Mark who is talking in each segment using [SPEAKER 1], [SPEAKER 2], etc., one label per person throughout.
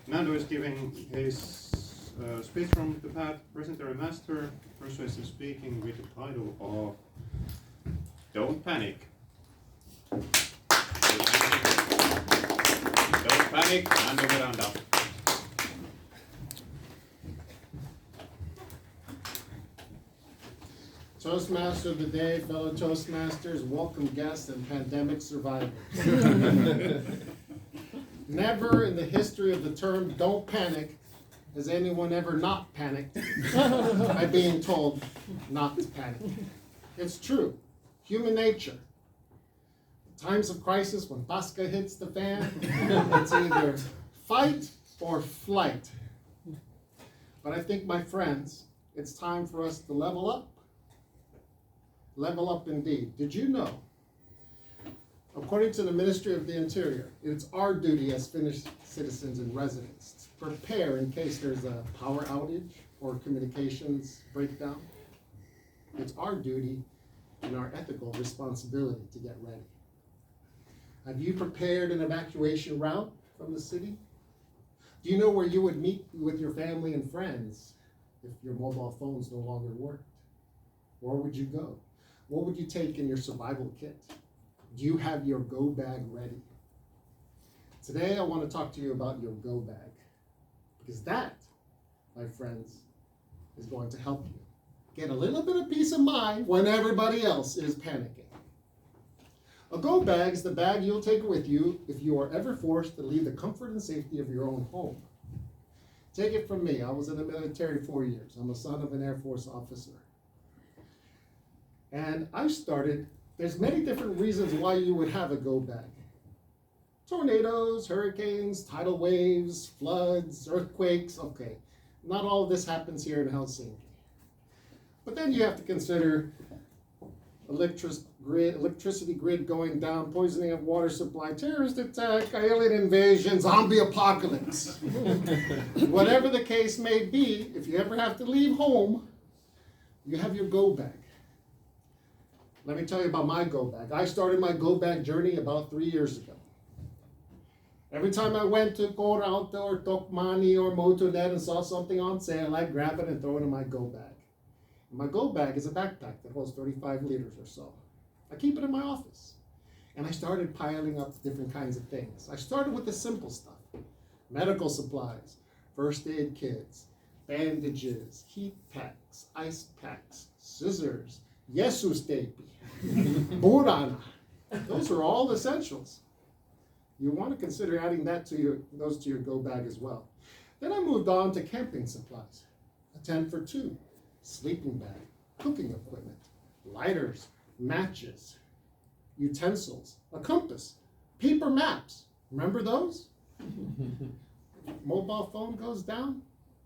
[SPEAKER 1] Nando is giving his speech from the path Presentary Master, Persuasive speaking with the title of Don't Panic. Don't panic, Nando Miranda.
[SPEAKER 2] Toastmaster of the day, fellow Toastmasters, welcome guests and pandemic survivors. Never in the history of the term "don't panic" has anyone ever not panicked by being told not to panic. It's true, human nature. Times of crisis, when Pasca hits the fan, it's either fight or flight. But I think, my friends, it's time for us to level up. Level up indeed. Did you know, according to the Ministry of the Interior, it's our duty as Finnish citizens and residents to prepare in case there's a power outage or communications breakdown. It's our duty and our ethical responsibility to get ready. Have you prepared an evacuation route from the city? Do you know where you would meet with your family and friends if your mobile phones no longer worked? Where would you go? What would you take in your survival kit? Do you have your go bag ready? Today I want to talk to you about your go bag, because that, my friends, is going to help you get a little bit of peace of mind when everybody else is panicking. A go bag is the bag you'll take with you if you are ever forced to leave the comfort and safety of your own home. Take it from me, I was in the military 4 years. I'm a son of an Air Force officer. And there's many different reasons why you would have a go bag. Tornadoes, hurricanes, tidal waves, floods, earthquakes, okay. Not all of this happens here in Helsinki. But then you have to consider electricity grid going down, poisoning of water supply, terrorist attack, alien invasion, zombie apocalypse. Whatever the case may be, if you ever have to leave home, you have your go bag. Let me tell you about my go bag. I started my go bag journey about 3 years ago. Every time I went to Korauta or Tokmani or Motonet and saw something on sale, I'd grab it and throw it in my go bag. And my go bag is a backpack that holds 35 liters or so. I keep it in my office. And I started piling up different kinds of things. I started with the simple stuff. Medical supplies, first aid kits, bandages, heat packs, ice packs, scissors, Jesus tape, burana. Those are all essentials. You want to consider adding those to your go bag as well. Then I moved on to camping supplies. A tent for two, sleeping bag, cooking equipment, lighters, matches, utensils, a compass, paper maps. Remember those? Mobile phone goes down,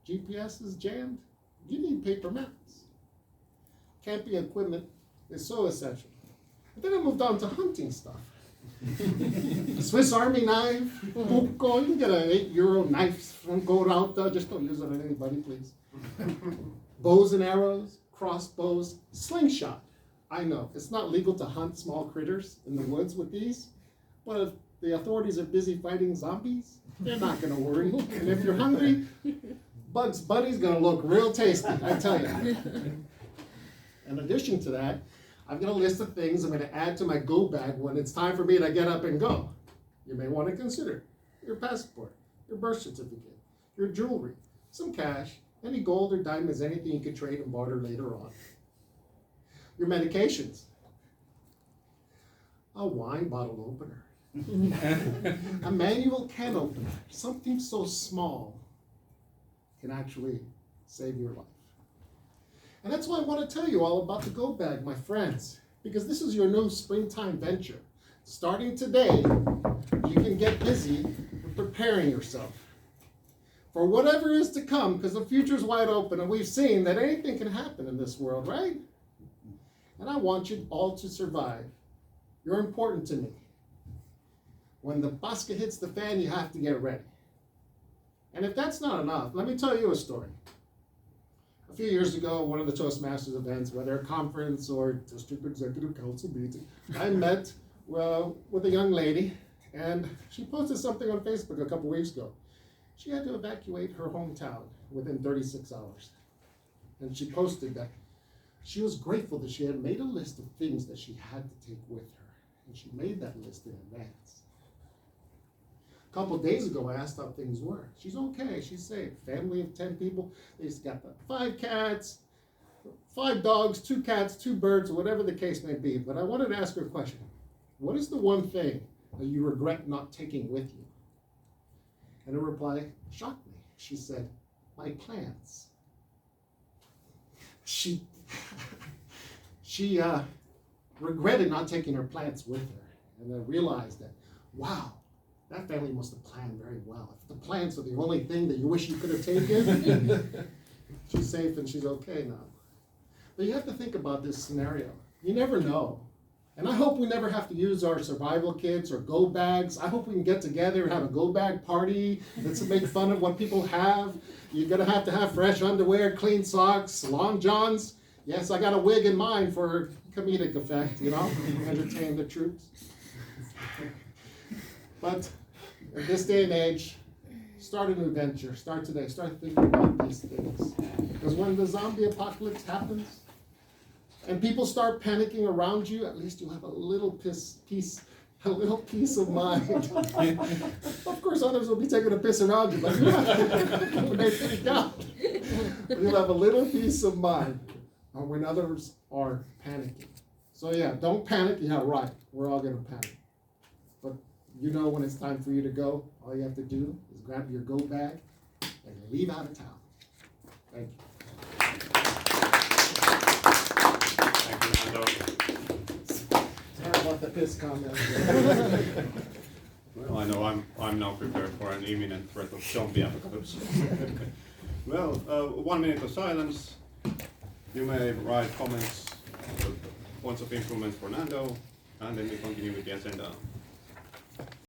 [SPEAKER 2] GPS is jammed. You need paper maps. Camping equipment is so essential. But then I moved on to hunting stuff. Swiss Army knife, Pupko, you can get an €8 knife from Korauta, just don't use it on anybody, please. Bows and arrows, crossbows, slingshot. I know, it's not legal to hunt small critters in the woods with these, but if the authorities are busy fighting zombies, they're not gonna worry. And if you're hungry, Bugs Bunny's gonna look real tasty, I tell you. In addition to that, I've got a list of things I'm going to add to my go bag when it's time for me to get up and go. You may want to consider your passport, your birth certificate, your jewelry, some cash, any gold or diamonds, anything you can trade and barter later on. Your medications, a wine bottle opener, a manual can opener, something so small can actually save your life. And that's why I want to tell you all about the go bag, my friends, because this is your new springtime venture. Starting today, you can get busy with preparing yourself for whatever is to come, because the future is wide open, and we've seen that anything can happen in this world, right? And I want you all to survive. You're important to me. When the Pasca hits the fan, you have to get ready. And if that's not enough, let me tell you a story. A few years ago, one of the Toastmasters events, whether a conference or district executive council meeting, I met with a young lady, and she posted something on Facebook a couple weeks ago. She had to evacuate her hometown within 36 hours. And she posted that she was grateful that she had made a list of things that she had to take with her. And she made that list in advance. A couple of days ago, I asked how things were. She's okay, she's safe. Family of 10 people. They just got 5 cats, 5 dogs, 2 cats, 2 birds, whatever the case may be. But I wanted to ask her a question. What is the one thing that you regret not taking with you? And her reply shocked me. She said, my plants. She regretted not taking her plants with her. And I realized that, wow, that family must have planned very well. If the plants are the only thing that you wish you could have taken, she's safe and she's okay now. But you have to think about this scenario. You never know. And I hope we never have to use our survival kits or go bags. I hope we can get together and have a go bag party. Let's make fun of what people have. You're going to have fresh underwear, clean socks, long johns. Yes, I got a wig in mind for comedic effect, entertain the troops. But in this day and age, start a new venture. Start today. Start thinking about these things. Because when the zombie apocalypse happens, and people start panicking around you, at least you'll have a little peace of mind. Of course, others will be taking a piss around you, but when they freak out, you'll have a little peace of mind when others are panicking. So yeah, don't panic. Yeah, right. We're all going to panic. But when it's time for you to go, all you have to do is grab your go bag and leave out of town. Thank you. Sorry about the piss comment.
[SPEAKER 1] Well, I know I'm now prepared for an imminent threat of zombie apocalypse. Well, 1 minute of silence. You may write comments, points of improvement for Nando, and then we continue with the agenda.